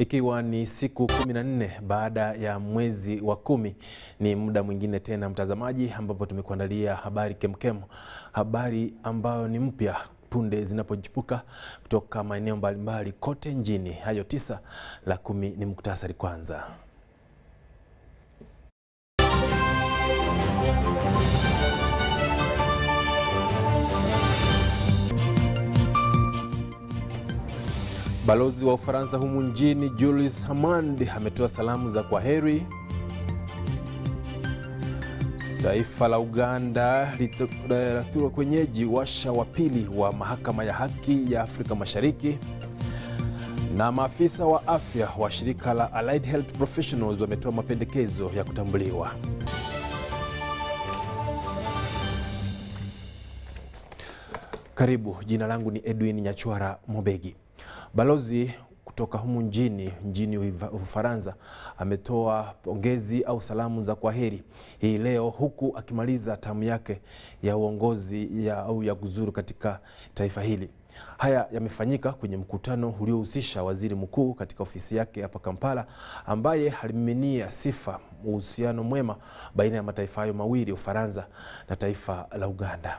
Ikiwa ni siku 14 baada ya mwezi wa 10, ni muda mwingine tena mtazamaji, ambapo tumekuandalia habari kemkem, habari ambayo ni mpya punde zinapojipuka kutoka maeneo mbalimbali kote nchini. Hayo 9, la 10 ni muktasari kwanza. Balozi wa Ufaransa humu nchini Julius Hamand ametoa salamu za kwaheri. Taifa la Uganda litakuwa kwenyeji washa wa pili wa mahakama ya haki ya Afrika Mashariki. Na maafisa wa afya wa shirika la Allied Health Professionals wametoa mapendekezo ya kutambuliwa. Karibu, jina langu ni Edwin Nyachwara Mobegi. Balozi kutoka humu nchini Ufaransa ametoa pongezi au salamu za kwaheri hii leo, huku akimaliza tamu yake ya uongozi ya kuzuru katika taifa hili. Haya yamefanyika kwenye mkutano uliohusisha waziri mkuu katika ofisi yake hapa Kampala, ambaye alimiminia sifa uhusiano mwema baina ya mataifa hayo mawili, Ufaransa na taifa la Uganda.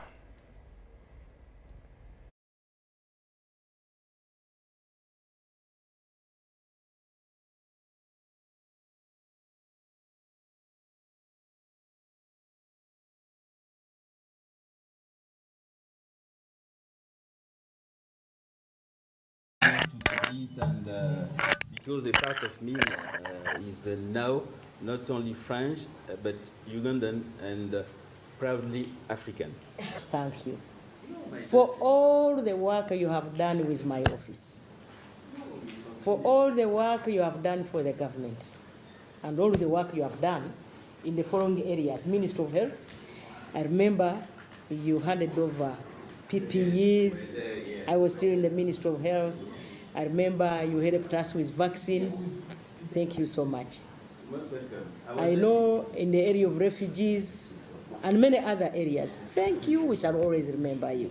And because a part of me is now not only French but Ugandan and proudly African. Thank you for all the work you have done with my office, for all the work you have done for the government, and all the work you have done in the following areas. Minister of Health, I remember you handed over PPEs. I was still in the Ministry of Health. I remember you helped us with vaccines. Thank you so much. I know in the area of refugees and many other areas. Thank you. We shall always remember you.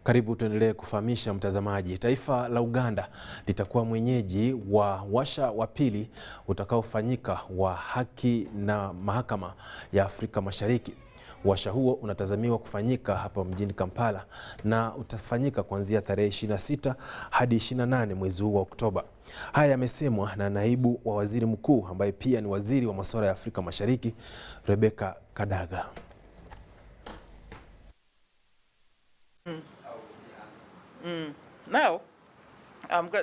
Karibu tuendelee kufahamisha mtazamaji. Taifa la Uganda litakuwa mwenyeji wa washa wa pili utakaofanyika wa haki na mahakama ya Afrika Mashariki. Washa huo unatazamiwa kufanyika hapa mjini Kampala na utafanyika kuanzia tarehe 26 hadi 28 mwezi huu wa Oktoba. Haya yamesemwa na naibu wa waziri mkuu ambaye pia ni waziri wa masuala ya Afrika Mashariki, Rebecca Kadaga. Now,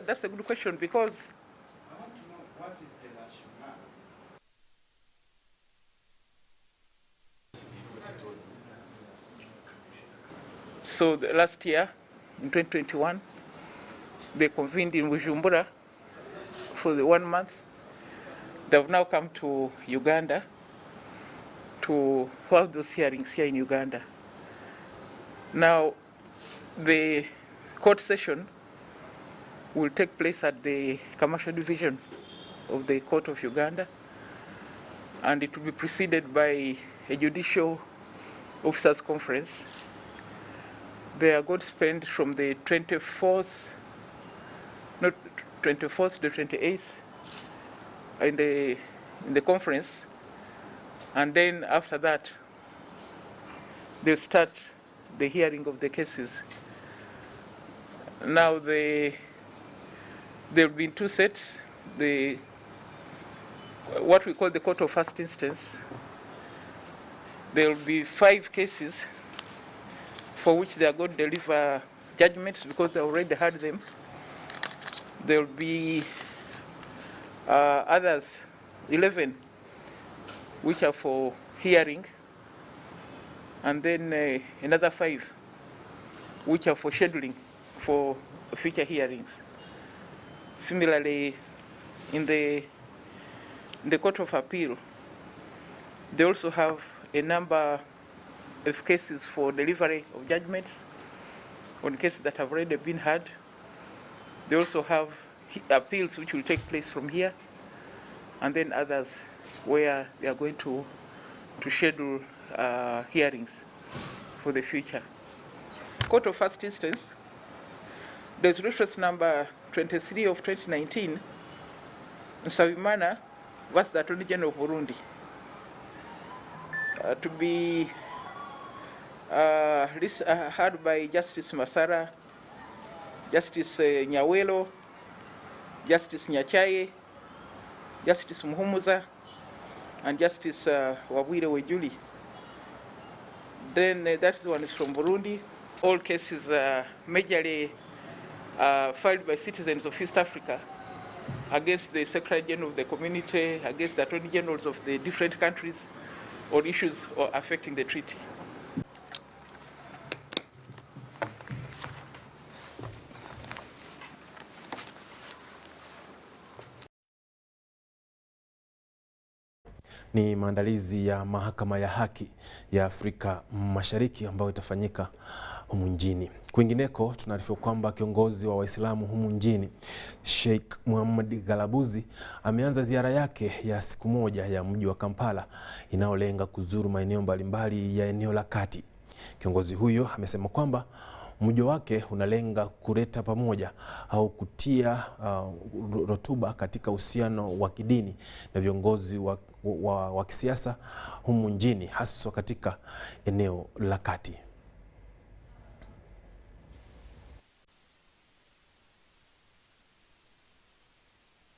that's a good question, because I want to know what is the rationale. So last year, in 2021, they convened in Bujumbura for the 1 month. They have now come to Uganda to hold those hearings here in Uganda. Now, the court session will take place at the Commercial Division of the Court of Uganda, and it will be preceded by a judicial officers conference. They are going to spend from the 24th to 28th in the conference, and then after that they'll start the hearing of the cases. Now there will be 2 sets. What we call the court of first instance. There will be 5 cases for which they are going to deliver judgments because they already had them. There will be others, 11, which are for hearing, and then another 5, which are for scheduling for future hearings. Similarly, in the Court of Appeal, they also have a number of cases for delivery of judgments on cases that have already been heard. They also have appeals which will take place from here, and then others where they are going to schedule hearings for the future. Court of First Instance, the resolution number 23 of 2019, Nsabimana was the Attorney General of Burundi, to be heard by Justice Masara, Justice Nyawelo, Justice Nyachaye, Justice Muhumuza, and Justice Wabwire Wejuli. Then that one is from Burundi. All cases majorly filed by citizens of East Africa against the Secretary General of the community, against the Attorney Generals of the different countries on issues affecting the treaty. Ni maandalizi ya mahakama ya haki ya Afrika Mashariki ambayo itafanyika humu nchini. Kwingineko tunaarifiwa kwamba kiongozi wa Waislamu humu nchini Sheikh Muhammad Galabuzi ameanza ziara yake ya siku moja ya mji wa Kampala inayolenga kuzuru maeneo mbalimbali ya eneo la kati. Kiongozi huyo amesema kwamba mji wake unalenga kuleta pamoja au kutia rotuba katika uhusiano wa kidini na viongozi wa kisiasa humu nchini, hasa katika eneo la kati.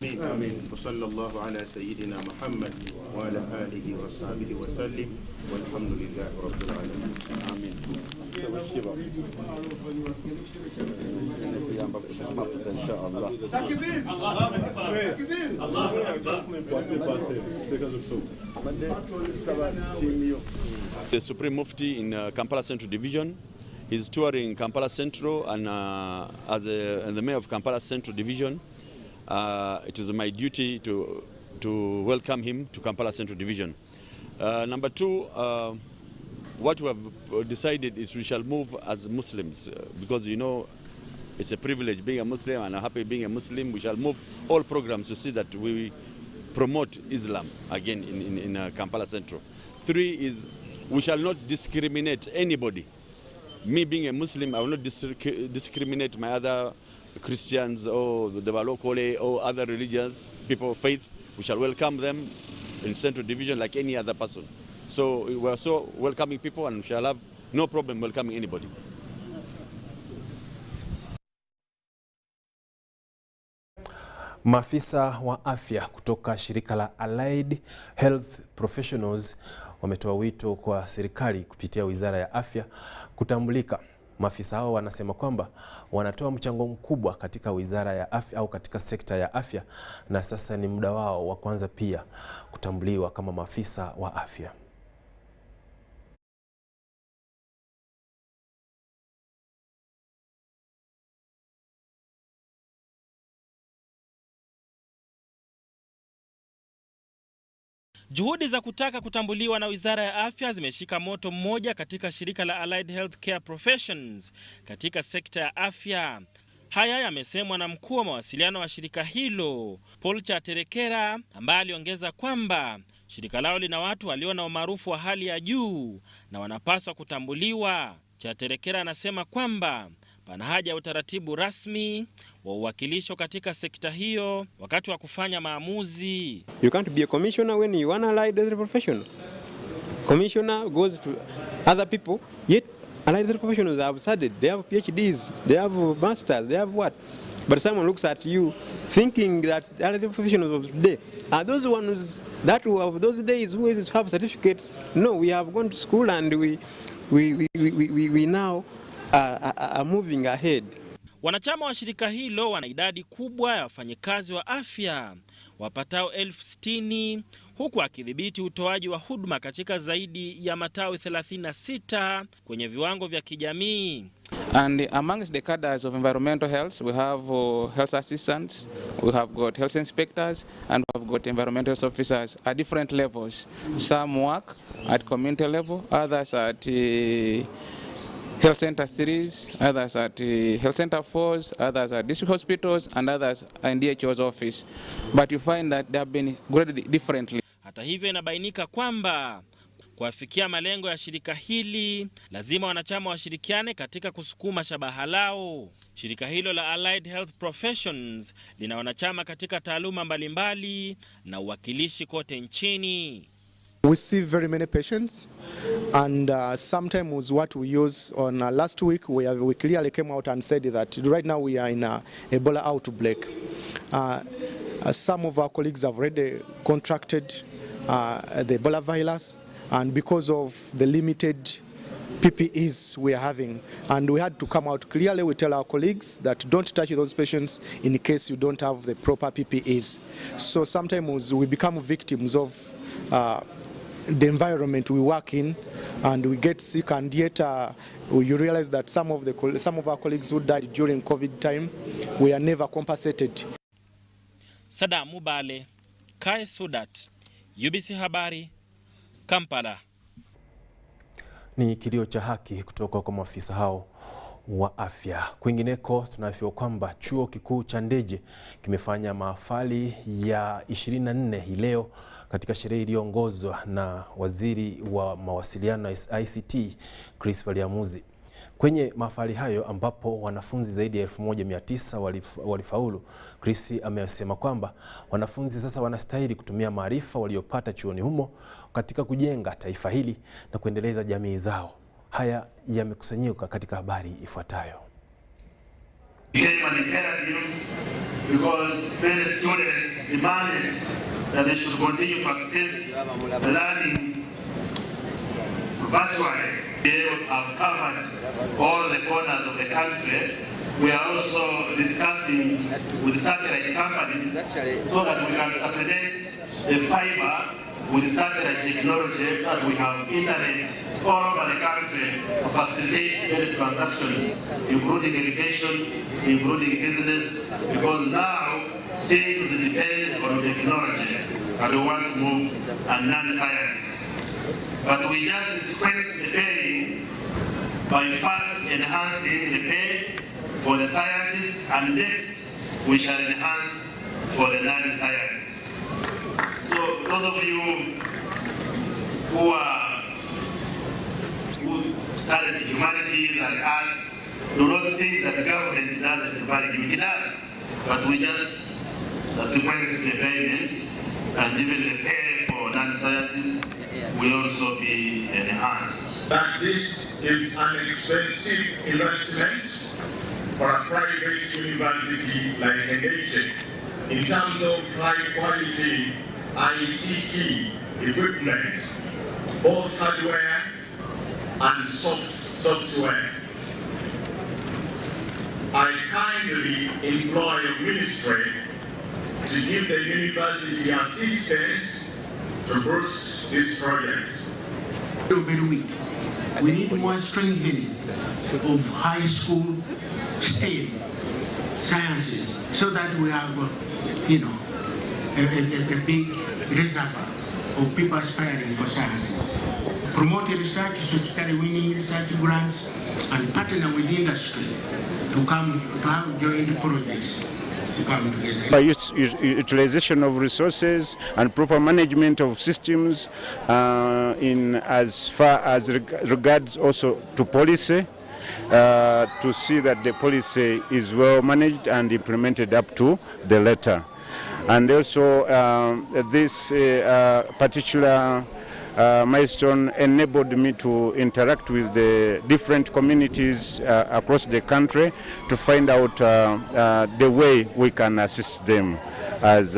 آمين وصلى الله على سيدنا محمد وعلى آله وصحبه وسلم والحمد لله رب العالمين آمين. إن شاء الله. The Supreme Mufti in Kampala Central Division is touring Kampala Central, and as the mayor of Kampala Central Division, it is my duty to welcome him to Kampala Central Division. Number two, what we have decided is we shall move as Muslims, because it's a privilege being a Muslim, and I'm happy being a Muslim. We shall move all programs to see that we promote Islam again in Kampala Central. Three is we shall not discriminate anybody. Me being a Muslim, I will not discriminate my other Christians or the Balokole or other religions, people of faith. We shall welcome them in Central Division like any other person. So we are so welcoming people, and we shall have no problem welcoming anybody. Maafisa wa afya kutoka shirika la Allied Health Professionals wametoa wito kwa serikali kupitia Wizara ya Afya kutambulika. Maafisa hao wanasema kwamba wanatoa mchango mkubwa katika Wizara ya Afya au katika sekta ya afya, na sasa ni muda wao wa kwanza pia kutambuliwa kama maafisa wa afya. Juhudi za kutaka kutambuliwa na Wizara ya Afya zimeshika moto mmoja katika shirika la Allied Healthcare Professions katika sekta ya afya. Haya yamesemwa na mkuu wa mawasiliano wa shirika hilo, Paul Chaterekera, ambaye aliongeza kwamba shirika lao lina watu walio na umaarufu wa hali ya juu na wanapaswa kutambuliwa. Chaterekera anasema kwamba pana haja ya utaratibu rasmi wa uwakilisho katika sekta hiyo wakati wa kufanya maamuzi. You can't be a commissioner when you are allied as a professional. Commissioner goes to other people, yet allied professionals have studied, they have PhDs, they have masters, they have what? But someone looks at you thinking that allied professionals of today are those ones that who have those days who have certificates. No, we have gone to school and we now are moving ahead. Wanachama wa shirika hilo wana idadi kubwa ya wafanyikazi wa afya wapatao 60,000, huku akidhibiti utoaji wa huduma katika zaidi ya matawi 36 kwenye viwango vya kijamii. And amongst the cadres of environmental health, we have health assistants, we have got health inspectors, and we have got environmental health officers at different levels. Some work at community level, others at Health Center 3s, others at Health Center 4s, others at district hospitals, and others in DHO's office. But you find that they have been graded differently. Hata hivyo inabainika kwamba Kuafikia malengo ya shirika hili, lazima wanachama washirikiane katika kusukuma shabaha lao. Shirika hilo la Allied Health Professions lina wanachama katika taaluma mbalimbali na uwakilishi kote nchini. We see very many patients, and sometimes what we use on last week, we clearly came out and said that right now we are in a Ebola outbreak. Some of our colleagues have already contracted the Ebola virus, and because of the limited PPEs we are having, and we had to come out clearly. We tell our colleagues that don't touch those patients in case you don't have the proper PPEs. So sometimes we become victims of the environment we work in, and we get sick, and yet you realize that some of our colleagues who died during COVID time, we are never compensated. Sadam Mubale, Kai Sudat, UBC Habari, Kampala. Ni kilio cha haki kutoka kwa maafisa hao wa afya. Kwingineko tunaarifiwa kwamba chuo kikuu cha Ndeje kimefanya mahafali ya 24 hii leo katika sherehe iliyoongozwa na waziri wa mawasiliano ICT Chris Waliamuzi. Kwenye mahafali hayo ambapo wanafunzi zaidi ya 1900 walifaulu, Chris amesema kwamba wanafunzi sasa wanastahili kutumia maarifa waliopata chuoni humo katika kujenga taifa hili na kuendeleza jamii zao. Haya yamekusanyika katika habari ifuatayo. They have covered all the corners of the country. We are also discussing with satellite companies so that we can supplement the fiber with satellite technology, so that we have internet all over the country to facilitate many transactions, including education, including business, because now things depend on technology and we want to move and non-science. But we just sequence the paying by first enhancing the pay for the scientists, and next we shall enhance for the non-scientists. So those of you who studied humanities and arts, do not think that the government doesn't value you. It does, but we just sequence the payment, and even the pay for non-scientists will also be enhanced. That this is an expensive investment for a private university like Ndeje in terms of high quality ICT equipment, both hardware and software. I kindly implore your ministry to give the university assistance to boost this project. Very weak. We need more strengthening of high school STEM sciences so that we have, a big reservoir of people aspiring for sciences. Promote research, specifically winning research grants, and partner with industry to have joint projects. By utilization of resources and proper management of systems in as far as regards also to policy, to see that the policy is well managed and implemented up to the letter. And also this particular milestone enabled me to interact with the different communities across the country to find out the way we can assist them as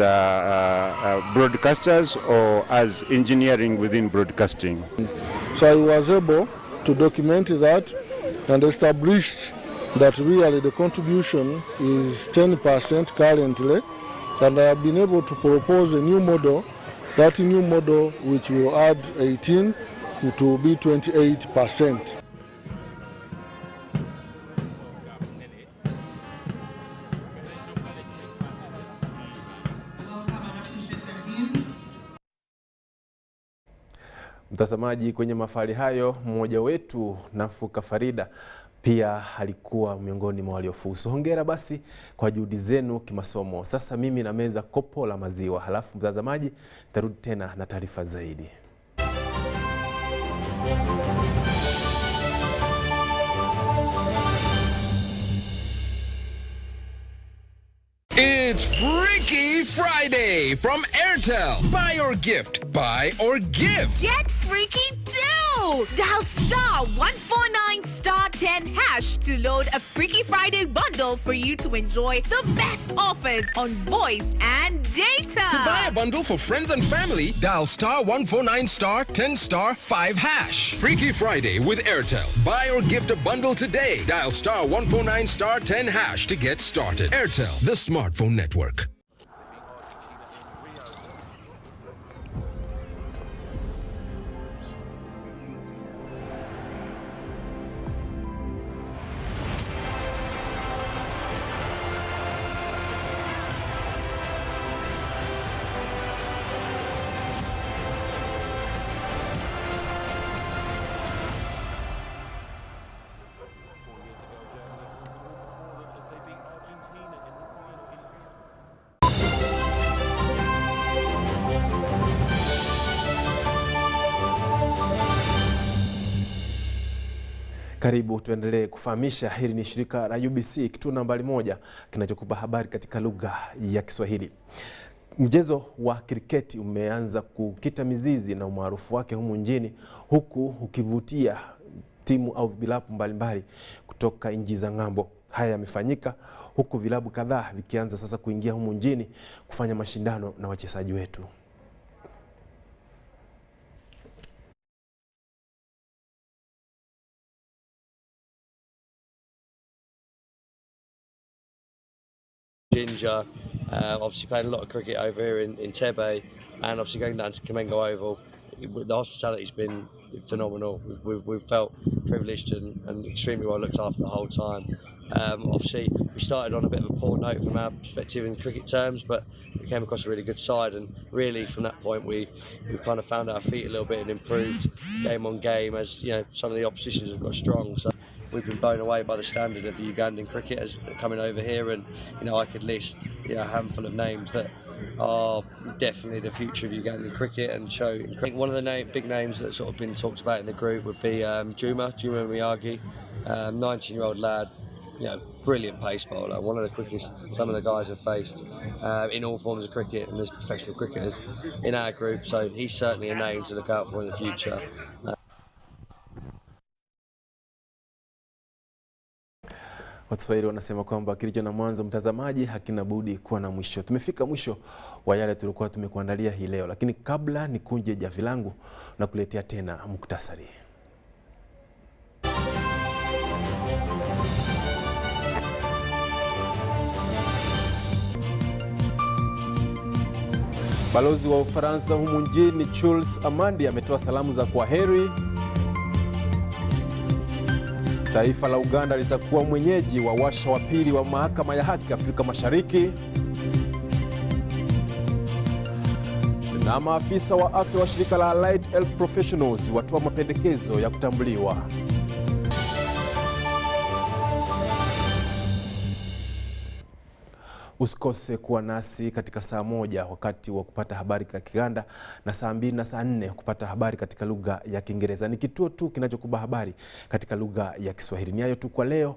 broadcasters or as engineering within broadcasting. So I was able to document that and established that really the contribution is 10% currently, and I have been able to propose a new model. That new model, which will add 18 to be 28%. Mtazamaji, kwenye mahafali hayo mmoja wetu Nafuka Farida pia alikuwa miongoni mwa waliofuzu. Hongera basi kwa juhudi zenu kimasomo. Sasa mimi na meza kopo la maziwa, halafu mtazamaji tarudi tena na taarifa zaidi. It's Freaky Friday from Airtel. Buy or gift. Buy or give. Get freaky too! Dial *149*10# to load a Freaky Friday bundle for you to enjoy the best offers on voice and data. To buy a bundle for friends and family, dial *149*10*5#. Freaky Friday with Airtel. Buy or gift a bundle today. Dial *149*10# to get started. Airtel, the smartphone network. Karibu tuendelee kufahamisha. Hili ni shirika la UBC, kituo nambari 1 kinachokupa habari katika lugha ya Kiswahili. Mchezo wa kriketi umeanza kukita mizizi na umaarufu wake humu nchini, huku ukivutia timu au vilabu mbalimbali kutoka nchi za ng'ambo. Haya yamefanyika huku vilabu kadhaa vikianza sasa kuingia humu nchini kufanya mashindano na wachezaji wetu. Ginger, obviously playing a lot of cricket over here in Tebe, and obviously going down to Kamengo Oval. The hospitality's been phenomenal. We've felt privileged and extremely well looked after the whole time. Obviously we started on a bit of a poor note from our perspective in cricket terms, but we came across a really good side, and really from that point we kind of found our feet a little bit and improved game on game as some of the oppositions have got strong. So we've been blown away by the standard of the Ugandan cricketers coming over here, and I could list a handful of names that are definitely the future of Ugandan cricket and show. I think one of the big names that's sort of been talked about in the group would be Juma Miyagi, 19-year-old lad, brilliant pace bowler, one of the quickest some of the guys have faced in all forms of cricket and as professional cricketers in our group. So he's certainly a name to look out for in the future. Waswahili wanasema kwamba kilicho na mwanzo mtazamaji hakina budi kuwa na mwisho. Tumefika mwisho wa yale tulikuwa tumekuandalia hii leo, lakini kabla nikunje javi langu na kuletea tena muktasari. Balozi wa Ufaransa humu nchini Jules Amandi ametoa salamu za kwaheri. Taifa la Uganda litakuwa mwenyeji wa washa wa pili wa mahakama ya haki Afrika Mashariki. Na maafisa wa afya wa shirika la Allied Health Professionals watoa mapendekezo ya kutambuliwa. Usikose kuwa nasi katika saa 1 wakati wa kupata habari katika Kiganda, na saa 2 na saa 4 kupata habari katika lugha ya Kiingereza. Ni kituo tu kinachokupa habari katika lugha ya Kiswahili. Ni hayo tu kwa leo.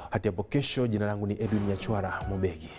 Hadi hapo kesho, jina langu ni Edwin Nyachwara Mobegi.